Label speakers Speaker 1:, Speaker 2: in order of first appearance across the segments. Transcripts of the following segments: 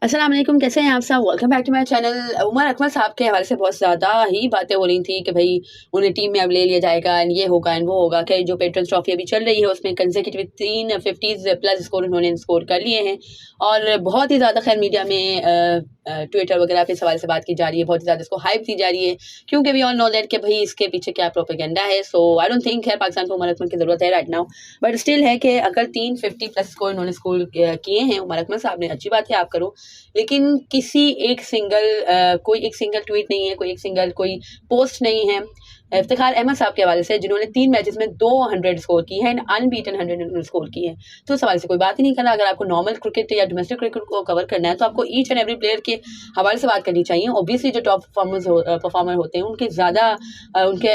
Speaker 1: अस्सलाम वालेकुम, कैसे हैं आप सब। Welcome back to my channel. Umar Akmal sahab के हवाले से बहुत ज़्यादा ही बातें हो रही थी कि भाई उन्हें टीम में अब ले लिया जाएगा एंड ये होगा एंड वो होगा कि जो पेट्रन्स ट्रॉफी अभी चल रही है उसमें कंसेक्यूटिव 350 प्लस उन्होंने स्कोर कर लिए हैं और बहुत ही ज़्यादा खैर मीडिया में ट्विटर वगैरह पे इस हवाले से बात की जा रही है, बहुत ही ज़्यादा इसको हाइप दी जा रही है क्योंकि वी ऑल नो दैट कि भाई इसके पीछे क्या प्रोपेगेंडा है। सो आई डोंट थिंक है पाकिस्तान को उमर अकमल की ज़रूरत है राइट नाउ, बट स्टिल है कि अगर 350 प्लस स्कोर इन्होंने स्कोर किए हैं उमर अकमल साहब ने, अच्छी बात है, आप करो। लेकिन किसी एक सिंगल कोई एक सिंगल ट्वीट नहीं है, कोई एक सिंगल कोई पोस्ट नहीं है इफ्तिखार अहमद साहब के हवाले से जिन्होंने 3 मैचेस में 200 स्कोर की है एंड अनबीटन 100 स्कोर की है। तो उस हवाले से कोई बात ही नहीं करना। अगर आपको नॉर्मल क्रिकेट या डोमेस्टिक क्रिकेट को कवर करना है तो आपको ईच एंड एवरी प्लेयर के हवाले से बात करनी चाहिए। ऑब्वियसली जो टॉप परफॉर्मर होते हैं उनके ज़्यादा उनके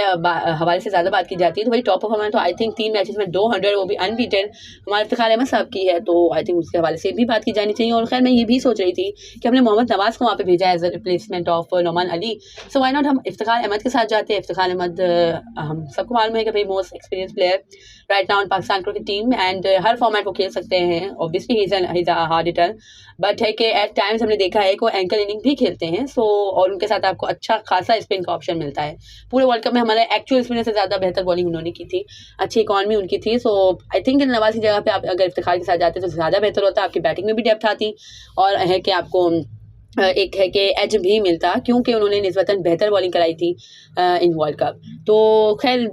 Speaker 1: हवाले से ज़्यादा बात की जाती है। तो भाई टॉप परफॉर्मर तो आई थिंक 3 मैचेस में 200 वो भी अनबीटन हमारे इफ्तिखार अहमद साहब की है, तो आई थिंक उसके हवाले से भी बात की जानी चाहिए। और खैर मैं ये भी सोच रही थी कि हमने मोहम्मद नवाज़ को वहाँ पे भेजा as a replacement of Noman Ali, so why not हम इफ्तिखार अहमद के साथ जाते हैं। इफ्तिखार अहमद हम सबको मालूम है कि भाई most experience player right now in Pakistan cricket team and her format वो खेल सकते हैं। Obviously he is a hard hitter, but है कि एट टाइम्स हमने देखा है कि वो एंकल इनिंग भी खेलते हैं। सो और उनके साथ आपको अच्छा खासा स्पिन का ऑप्शन मिलता है। पूरे वर्ल्ड कप में हमारे एक्चुअल स्पिनर से ज़्यादा बेहतर बॉलिंग उन्होंने की थी, अच्छी इकॉनमी उनकी थी। सो आई थिंक नवाज़ की जगह पे आप अगर इफ्तिखार के साथ जाते तो ज़्यादा बेहतर होता, आपकी बैटिंग में भी डेप्थ आती और है कि आपको एक है कि एज भी मिलता क्योंकि उन्होंने निस्बतन बेहतर बॉलिंग कराई थी इन वर्ल्ड कप। तो खैर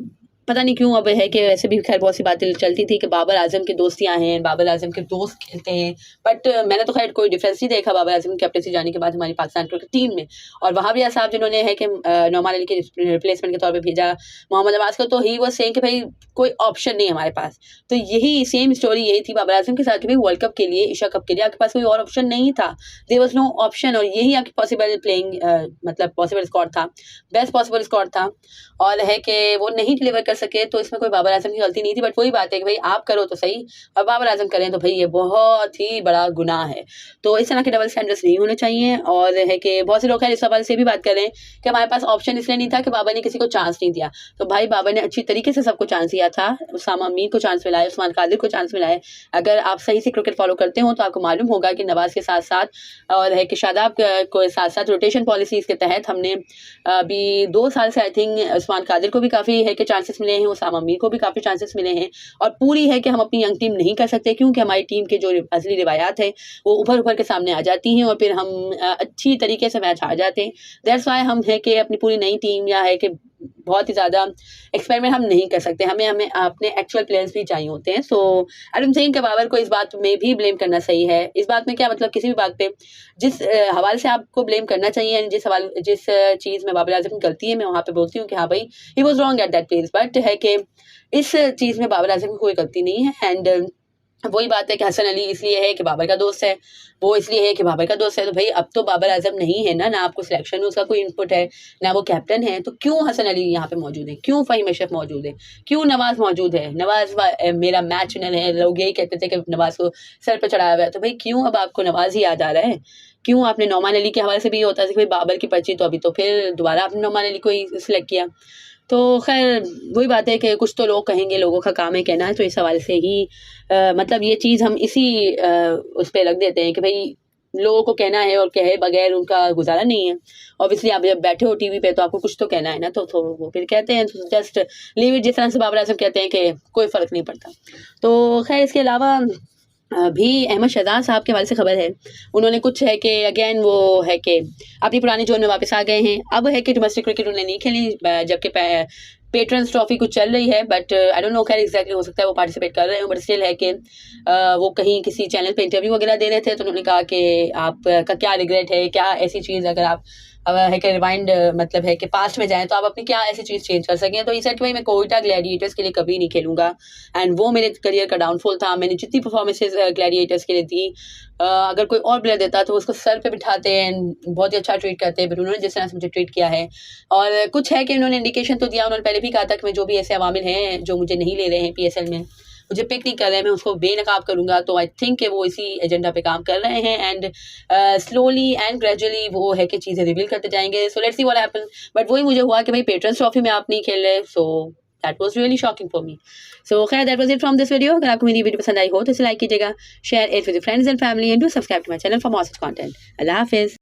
Speaker 1: पता नहीं क्यों अब है कि वैसे भी खैर बहुत सी बातें चलती थी कि बाबर आजम की दोस्तियां हैं, बाबर आजम के दोस्त खेलते हैं, बट मैंने तो खैर कोई डिफरेंस नहीं देखा बाबर आजम की कैप्टनसी जाने के बाद हमारी पाकिस्तान क्रिकेट टीम में। और वहाँ भी साहब जिन्होंने है कि नौमान अली के रिप्लेसमेंट के तौर पर भेजा मोहम्मद नवाज को, तो ही वो सेइंग कि भाई कोई ऑप्शन नहीं हमारे पास। तो यही सेम स्टोरी यही थी बाबर आजम के साथ कि भाई वर्ल्ड कप के लिए, एशिया कप के लिए आपके पास कोई और ऑप्शन नहीं था, देयर वाज नो ऑप्शन, और यही आपकी पॉसिबल प्लेइंग मतलब पॉसिबल स्क्वाड था, बेस्ट पॉसिबल स्क्वाड था। और है कि वो नहीं डिलीवर कर सके तो इसमें कोई बाबर आजम की गलती नहीं थी, बट वही बात है कि भाई आप करो तो सही और बाबर आजम करें तो भाई ये बहुत ही बड़ा गुनाह है। तो इस तरह के डबल स्टैंडर्ड्स नहीं होने चाहिए। और है कि बहुत से लोग हैं इस सवाल से भी बात कर रहे हैं कि हमारे पास ऑप्शन इसलिए नहीं था कि बाबर ने किसी को चांस नहीं दिया। तो भाई बाबर ने अच्छी तरीके से सबको चांस दिया था, उसामा अमीन को चांस मिला है, उस्मान कादिर को चांस मिला है। अगर आप सही से क्रिकेट फॉलो करते हो तो आपको मालूम होगा कि नवाज के साथ साथ और है कि शादाब को साथ साथ रोटेशन पॉलिसीज़ के तहत हमने अभी 2 साल से आई थिंक उस्मान कादिर को भी काफ़ी है कि चांसेस मिले हैं, उसामा अमीर को भी काफ़ी चांसेस मिले हैं। और पूरी है कि हम अपनी यंग टीम नहीं कर सकते क्योंकि हमारी टीम के जो असली रिवायात है वो उभर के सामने आ जाती हैं और फिर हम अच्छी तरीके से मैच हार जाते हैं। दैट्स वाई हम है कि अपनी पूरी नई टीम या है कि बहुत ही ज़्यादा एक्सपेरिमेंट हम नहीं कर सकते, हमें हमें अपने एक्चुअल प्लेयर्स भी चाहिए होते हैं। सो आई डोंट थिंक बाबर को इस बात में भी ब्लेम करना सही है। इस बात में क्या मतलब, किसी भी बात पे जिस हवाले से आपको ब्लेम करना चाहिए, जिस चीज़ में बाबर आजम की गलती है मैं वहाँ पे बोलती हूँ कि हाँ भाई he was wrong at that place, but है कि इस चीज़ में बाबर आजम की कोई गलती नहीं है। एंड वही बात है कि हसन अली इसलिए है कि बाबर का दोस्त है, वो इसलिए है कि बाबर का दोस्त है। तो भाई अब तो बाबर आजम नहीं है ना आपको सिलेक्शन में उसका कोई इनपुट है, ना वो कैप्टन है, तो क्यों हसन अली यहाँ पे मौजूद है, क्यों फ़हीम अशरफ मौजूद है, क्यों नवाज़ मौजूद है। नवाज़ मेरा मैच विनर है, लोग यही कहते थे कि नवाज़ को सर पर चढ़ाया हुआ है, तो भाई क्यों अब आपको नवाज़ ही याद आ रहा है। क्यों आपने नौमान अली के हवाले से भी होता है कि भाई बाबर की पर्ची, तो अभी तो फिर दोबारा आपने नौमान अली को ही सिलेक्ट किया। तो खैर वही बात है कि कुछ तो लोग कहेंगे, लोगों का काम है कहना है, तो इस हवाले से ही मतलब ये चीज़ हम इसी उस पे रख देते हैं कि भाई लोगों को कहना है और कहे बगैर उनका गुजारा नहीं है। ऑब्वियसली आप जब बैठे हो टीवी पे तो आपको कुछ तो कहना है ना, तो वो फिर कहते हैं, तो जस्ट लीव इट। जिस तरह से बाबर आजम कहते हैं कि कोई फ़र्क नहीं पड़ता। तो खैर इसके अलावा भी अहमद शहजाद साहब के हवाले से खबर है, उन्होंने कुछ है कि अगेन वो है कि अपनी पुरानी जोन में वापस आ गए हैं। अब है कि डोमेस्टिक क्रिकेट उन्होंने नहीं खेली, जबकि पेट्रन्स ट्रॉफी कुछ चल रही है, बट आई डोंट नो खैर एग्जैक्टली हो सकता है वो पार्टिसिपेट कर रहे हो, बट स्टिल है कि वो कहीं किसी चैनल पे इंटरव्यू वगैरह दे रहे थे, तो उन्होंने कहा कि आपका क्या रिग्रेट है, क्या ऐसी चीज़ अगर आप है कि रिवाइंड मतलब है कि पास्ट में जाएं तो आप अपनी क्या ऐसी चीज़ चेंज कर सकें। तो ये सेट भाई मैं कोयटा ग्लैडिएटर्स के लिए कभी नहीं खेलूँगा एंड वो मेरे करियर का डाउनफॉल था। मैंने जितनी परफॉर्मेंसेज ग्लैडिएटर्स के लिए दी, अगर कोई और प्लेयर देता तो उसको सर पे बिठाते एंड बहुत ही अच्छा ट्रीट करते हैं, बट उन्होंने जिस तरह से मुझे ट्रीट किया है। और कुछ है कि उन्होंने इंडिकेशन तो दिया, उन्होंने पहले भी कहा था कि मैं जो भी ऐसे अवामिल हैं जो मुझे नहीं ले रहे हैं PSL में, मुझे पिक नहीं कर रहे हैं, मैं उसको बेनकाब करूँगा। तो आई थिंक कि वो इसी एजेंडा पे काम कर रहे हैं एंड स्लोली एंड ग्रेजुअली वो है कि चीज़ें रिवील करते जाएंगे। So let's see what happen. But वही मुझे हुआ कि भाई पेट्रन्स ट्रॉफी में आप नहीं खेल रहे, so that was really shocking for me. So खैर that was it from this video. अगर आपको मेरी वीडियो पसंद आई हो तो इसे लाइक कीजिएगा, share it with your friends and family and do subscribe to my channel for more such content. अल्लाह हाफिज़.